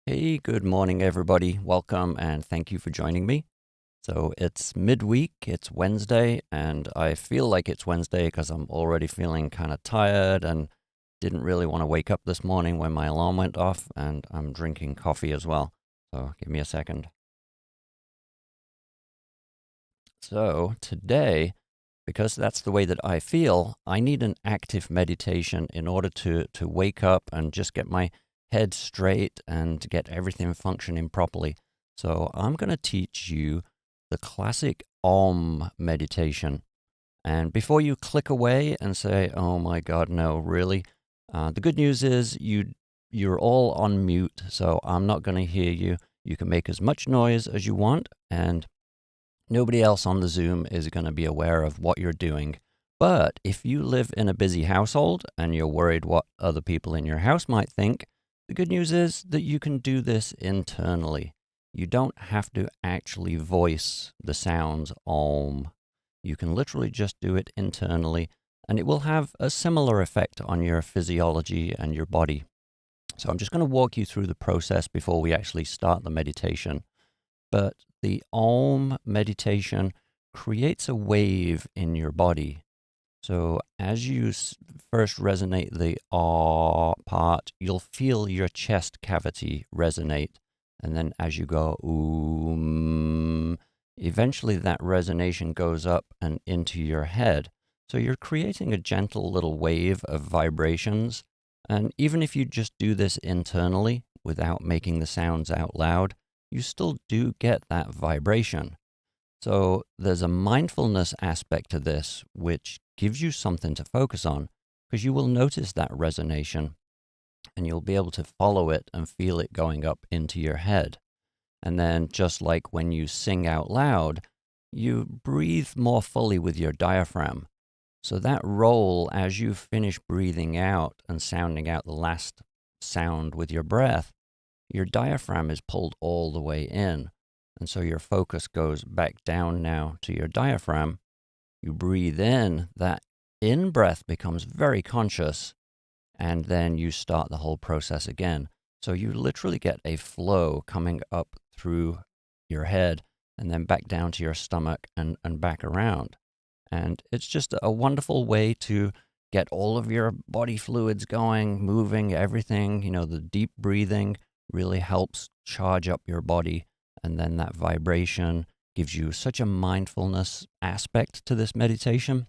Hey, good morning, everybody. Welcome and thank you for joining me. So it's midweek, it's Wednesday, and I feel like it's Wednesday because I'm already feeling kind of tired and didn't really want to wake up this morning when my alarm went off, and I'm drinking coffee as well. So give me a second. So today, because that's the way that I feel, I need an active meditation in order to wake up and just get my head straight and to get everything functioning properly. So I'm going to teach you the classic Om meditation. And before you click away and say, "Oh my God, no, really," the good news is you're all on mute, so I'm not going to hear you. You can make as much noise as you want, and nobody else on the Zoom is going to be aware of what you're doing. But if you live in a busy household and you're worried what other people in your house might think, the good news is that you can do this internally. You don't have to actually voice the sounds Om. You can literally just do it internally, and it will have a similar effect on your physiology and your body. So I'm just going to walk you through the process before we actually start the meditation. But the Om meditation creates a wave in your body. So as you first resonate the ah part, you'll feel your chest cavity resonate. And then as you go eventually that resonation goes up and into your head. So you're creating a gentle little wave of vibrations. And even if you just do this internally without making the sounds out loud, you still do get that vibration. So there's a mindfulness aspect to this, which gives you something to focus on because you will notice that resonation and you'll be able to follow it and feel it going up into your head. And then, just like when you sing out loud, you breathe more fully with your diaphragm. So that roll, as you finish breathing out and sounding out the last sound with your breath, your diaphragm is pulled all the way in. And so your focus goes back down now to your diaphragm. You breathe in, that in breath becomes very conscious, and then you start the whole process again. So you literally get a flow coming up through your head and then back down to your stomach and back around. And it's just a wonderful way to get all of your body fluids going, moving, everything. The deep breathing really helps charge up your body. And then that vibration gives you such a mindfulness aspect to this meditation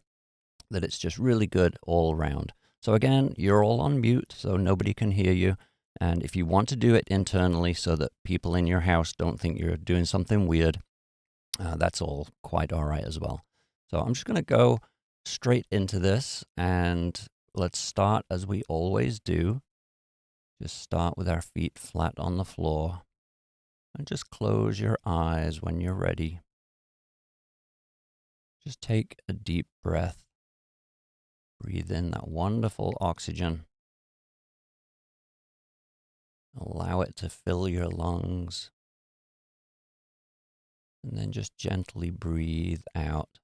that it's just really good all around. So, again, you're all on mute, so nobody can hear you. And if you want to do it internally so that people in your house don't think you're doing something weird, that's all quite all right as well. So I'm just going to go straight into this, and let's start as we always do. Just start with our feet flat on the floor and just close your eyes when you're ready. Just take a deep breath. Breathe in that wonderful oxygen. Allow it to fill your lungs. And then just gently breathe out.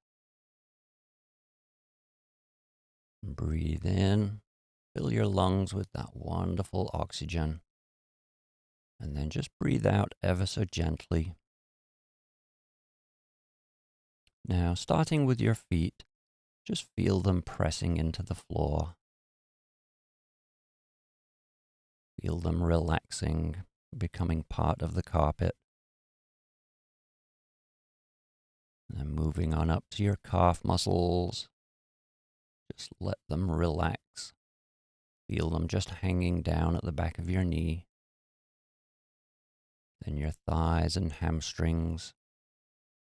Breathe in. Fill your lungs with that wonderful oxygen. And then just breathe out ever so gently. Now, starting with your feet, just feel them pressing into the floor. Feel them relaxing, becoming part of the carpet. And then moving on up to your calf muscles. Just let them relax. Feel them just hanging down at the back of your knee. Then your thighs and hamstrings.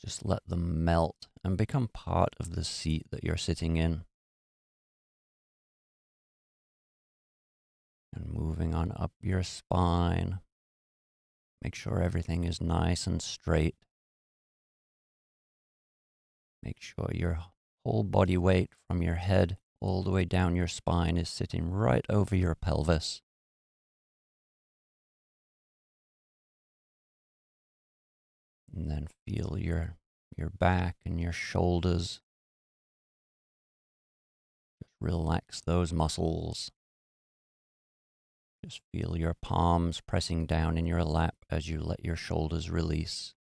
Just let them melt and become part of the seat that you're sitting in. And moving on up your spine. Make sure everything is nice and straight. Make sure your whole body weight from your head all the way down your spine is sitting right over your pelvis. And then feel your back and your shoulders. Just relax those muscles. Just feel your palms pressing down in your lap as you let your shoulders release.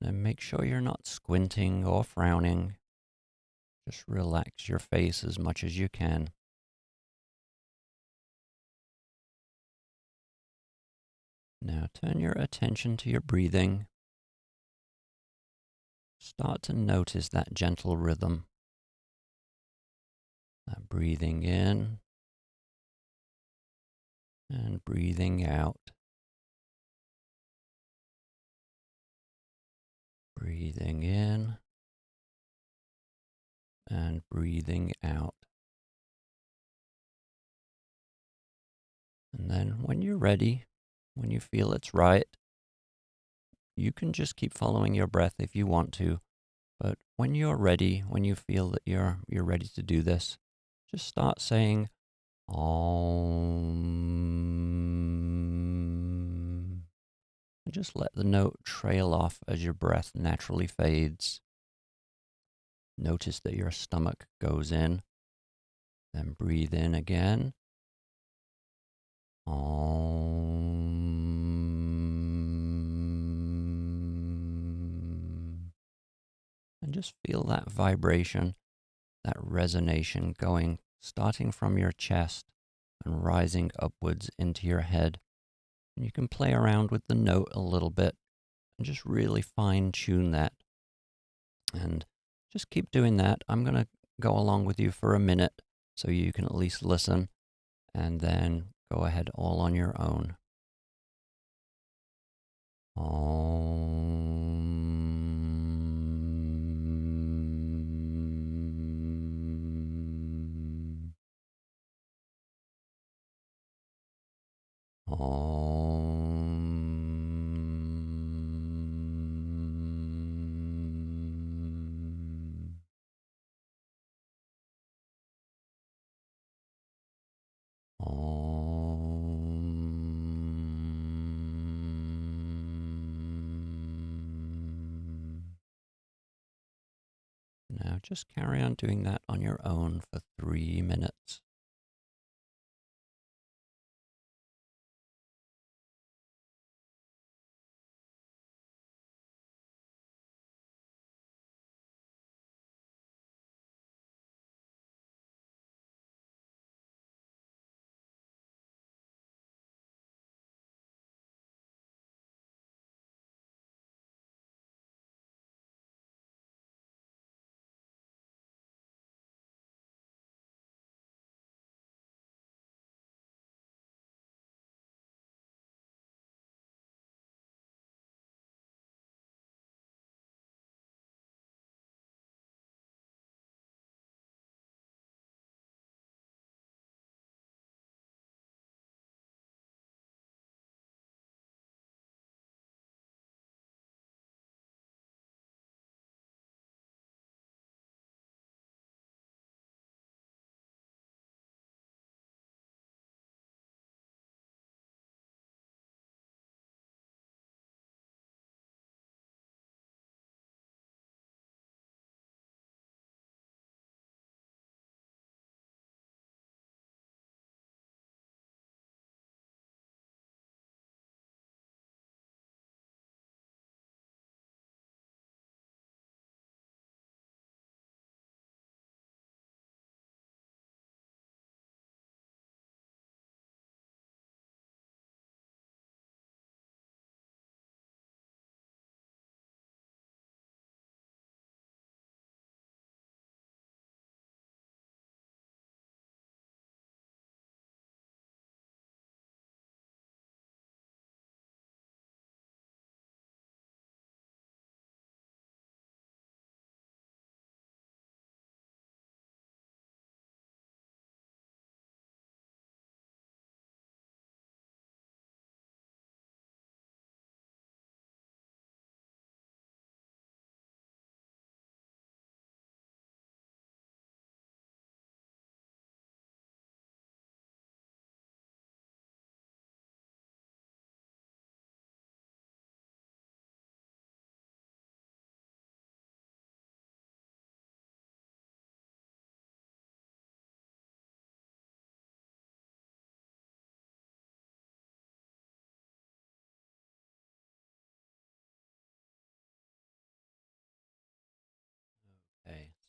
And make sure you're not squinting or frowning. Just relax your face as much as you can. Now turn your attention to your breathing. Start to notice that gentle rhythm. Breathing in and breathing out. Breathing in and breathing out. And then when you're ready, when you feel it's right, you can just keep following your breath if you want to. But when you're ready, when you feel that you're ready to do this, just start saying Om. And just let the note trail off as your breath naturally fades. Notice that your stomach goes in. Then breathe in again. Om. And just feel that vibration, that resonation going, starting from your chest and rising upwards into your head. And you can play around with the note a little bit and just really fine tune that. And just keep doing that. I'm going to go along with you for a minute so you can at least listen, and then go ahead all on your own. Om. Om. Om. Now just carry on doing that on your own for 3 minutes.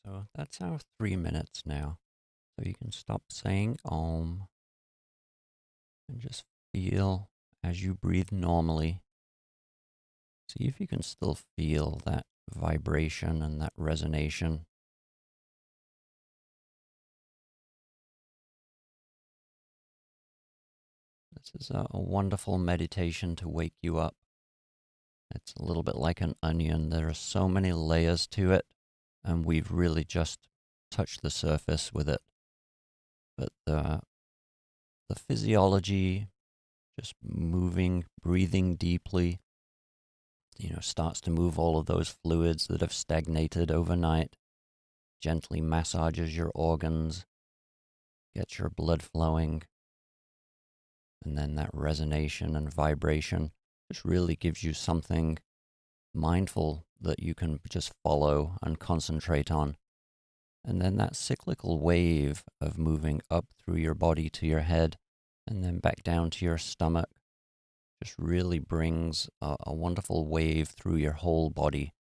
So that's our 3 minutes now. So you can stop saying Om and just feel as you breathe normally. See if you can still feel that vibration and that resonation. This is a wonderful meditation to wake you up. It's a little bit like an onion. There are so many layers to it, and we've really just touched the surface with it. But the physiology, just moving, breathing deeply, starts to move all of those fluids that have stagnated overnight, gently massages your organs, gets your blood flowing, and then that resonation and vibration just really gives you something mindful that you can just follow and concentrate on. And then that cyclical wave of moving up through your body to your head and then back down to your stomach just really brings a wonderful wave through your whole body.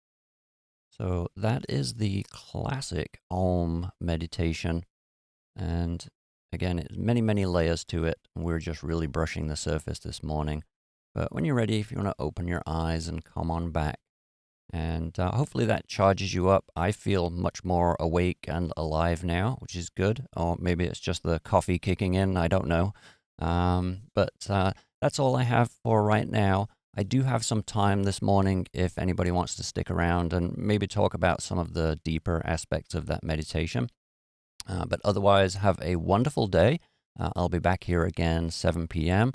So that is the classic Om meditation. And again, it's many, many layers to it. We're just really brushing the surface this morning. But when you're ready, if you want to open your eyes and come on back, and hopefully that charges you up. I feel much more awake and alive now, which is good. Or maybe it's just the coffee kicking in. I don't know. But that's all I have for right now. I do have some time this morning if anybody wants to stick around and maybe talk about some of the deeper aspects of that meditation. But otherwise, have a wonderful day. I'll be back here again 7 p.m.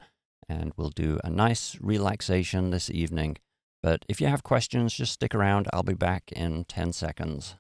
and we'll do a nice relaxation this evening. But if you have questions, just stick around. I'll be back in 10 seconds.